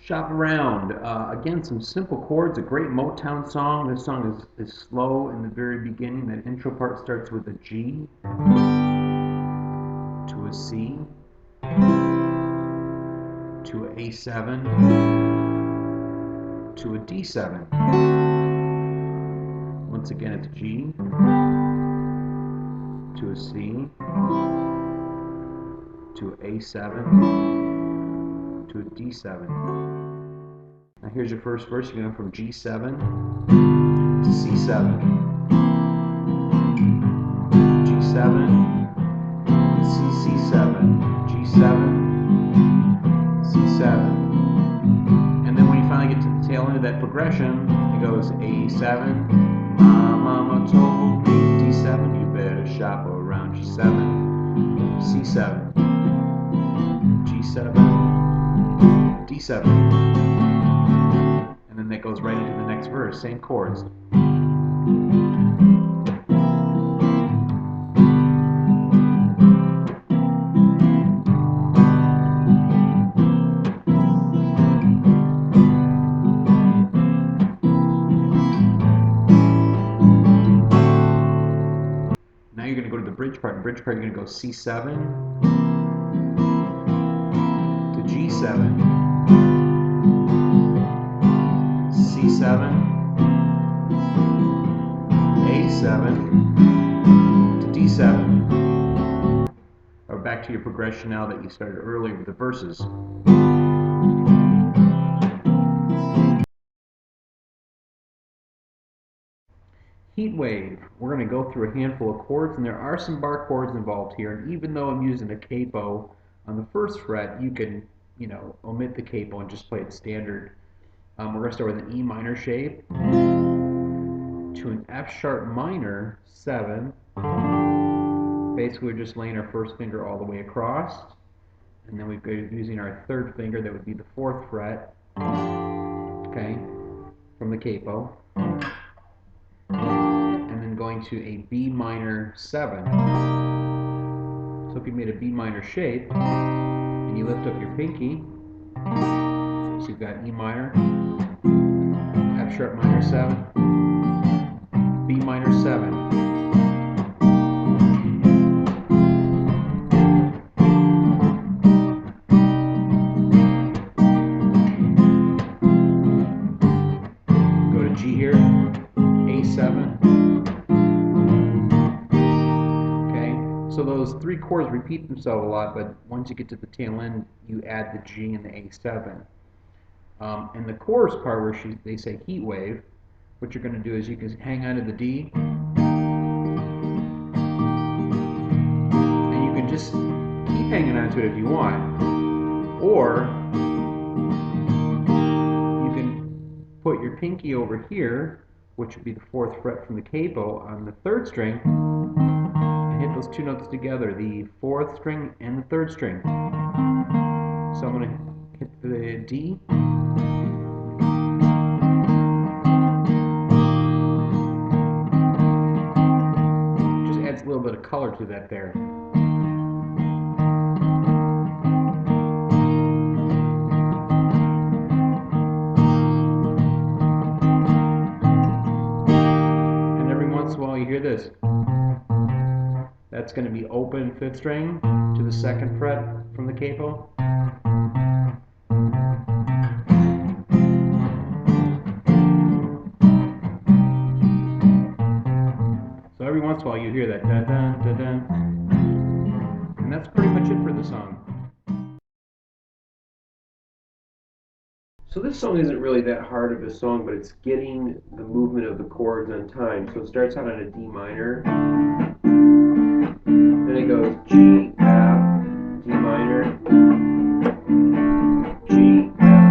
Shop Around. Again, some simple chords, a great Motown song. This song is slow in the very beginning. That intro part starts with a G to a C to an A7 to a D7. Once again, it's G to a C to an A7 to a D7. Now here's your first verse. You're going from G7 to C7. G7, C7, G7, C7. And then when you finally get to the tail end of that progression, it goes A7. My mama told me D7, you better shop around. G7, C7, G7, D7. And then that goes right into the next verse, same chords. Now you're going to go to the bridge part. In the bridge part, you're going to go C7 to G7, C7, A7 to D7. Or back to your progression now that you started earlier with the verses. Heatwave. We're going to go through a handful of chords, and there are some bar chords involved here. And even though I'm using a capo on the first fret, you can, omit the capo and just play it standard. We're going to start with an E minor shape to an F sharp minor 7. Basically, we're just laying our first finger all the way across, and then we've got using our third finger, that would be the 4th fret, okay, from the capo, and then going to a B minor 7. So if you made a B minor shape and you lift up your pinky, so you've got E minor, F sharp minor 7, B minor 7. Go to G here, A7. Okay, so those 3 chords repeat themselves a lot, but once you get to the tail end, you add the G and the A7. And the chorus part where they say Heatwave, what you're going to do is you can hang on to the D, and you can just keep hanging on to it if you want, or you can put your pinky over here, which would be the 4th fret from the capo, on the 3rd string, and hit those 2 notes together, the 4th string and the 3rd string. So I'm going to hit the D, just adds a little bit of color to that there. And every once in a while you hear this. That's going to be open 5th string to the 2nd fret from the capo. So every once in a while you hear that da da da da, and that's pretty much it for the song. So this song isn't really that hard of a song, but it's getting the movement of the chords on time. So it starts out on a D minor, then it goes G, F, D minor, G, F.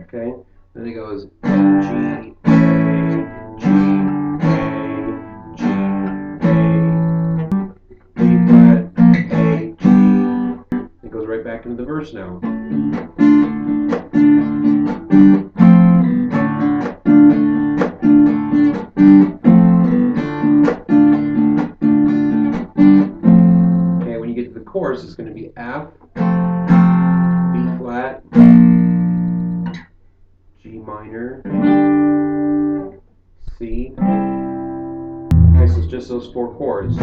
Okay, then it goes G, A, G, A, G, A, B flat, A, G. It goes right back into the verse now. chords is going to be F, B flat, G minor, C. Okay, so it's just those 4 chords.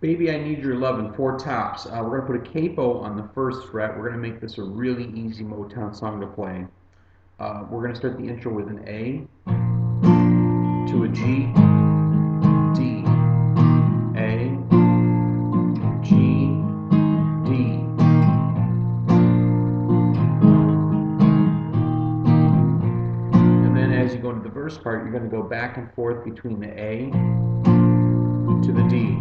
Baby, I Need Your Lovin', 4 tops. We're going to put a capo on the 1st fret. We're going to make this a really easy Motown song to play. We're going to start the intro with an A to a G, D, A, G, D. And then as you go into the verse part, you're going to go back and forth between the A to the D.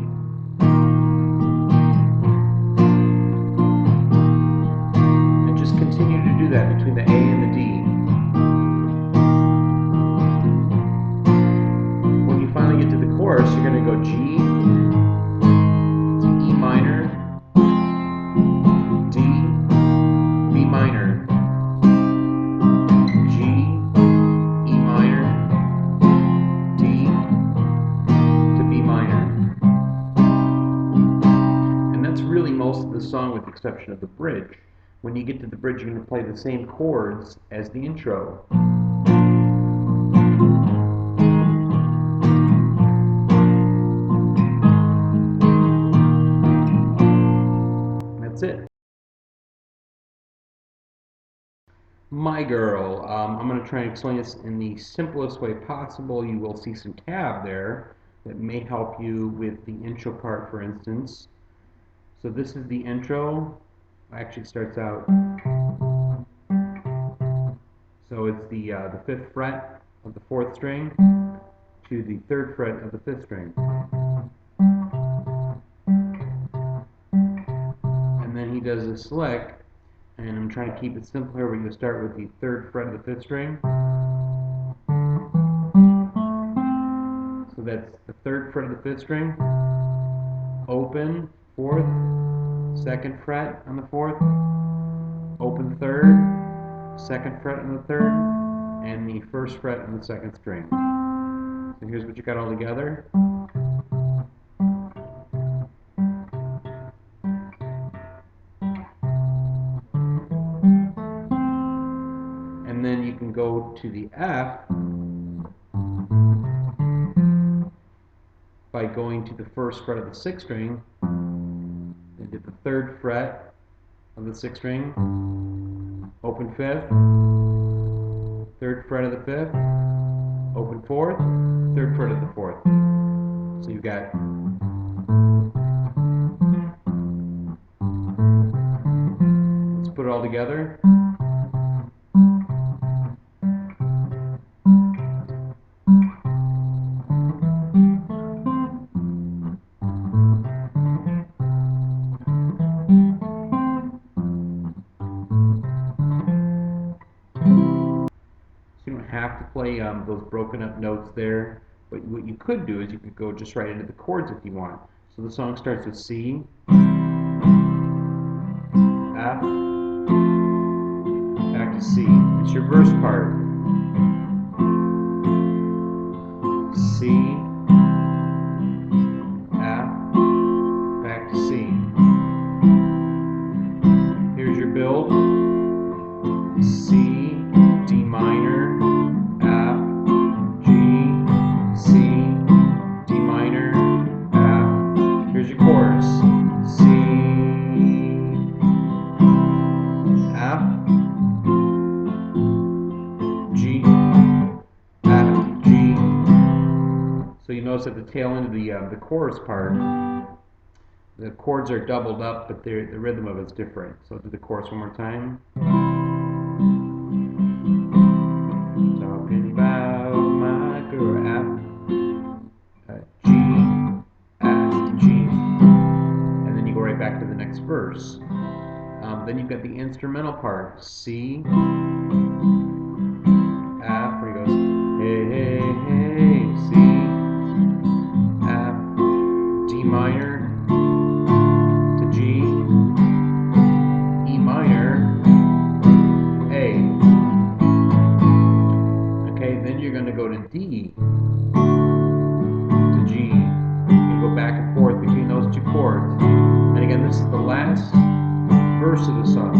And just continue to do that between the A and the D. When you finally get to the chorus, you're going to go G to E minor, D, B minor, G, E minor, D to B minor. And that's really most of the song with the exception of the bridge. When you get to the bridge, you're going to play the same chords as the intro. And that's it. My Girl. I'm going to try and explain this in the simplest way possible. You will see some tab there that may help you with the intro part, for instance. So this is the intro. Actually starts out. So it's the 5th fret of the 4th string to the 3rd fret of the 5th string. And then he does a slick, and I'm trying to keep it simple here, where you start with the 3rd fret of the 5th string. So that's the 3rd fret of the 5th string, open 4th, 2nd fret on the 4th, open 3rd, 2nd fret on the 3rd, and the 1st fret on the 2nd string. So here's what you got all together. And then you can go to the F by going to the 1st fret of the 6th string, then to the 3rd fret of the 6th string, open 5th, 3rd fret of the 5th, open 4th, 3rd fret of the 4th. So you've got let's put it all together. So you don't have to play those broken up notes there, but what you could do is you could go just right into the chords if you want. So the song starts with C, F, back to C. It's your verse part. C, F, back to C. Here's your build. C, D minor, F, G, C, D minor, F. Here's your chorus. C, F, G, F, G. So you notice at the tail end of the chorus part, the chords are doubled up, but the rhythm of it's different. So do the chorus one more time. Talking about my girl, F, G, F, G. verse. Then you've got the instrumental part, C, F, where he goes, hey, hey, hey, C, F, D minor, to G, E minor, A. Okay, then you're going to go to D, to G. You're going to go back and forth between those two chords. And again, this is the last verse of the song.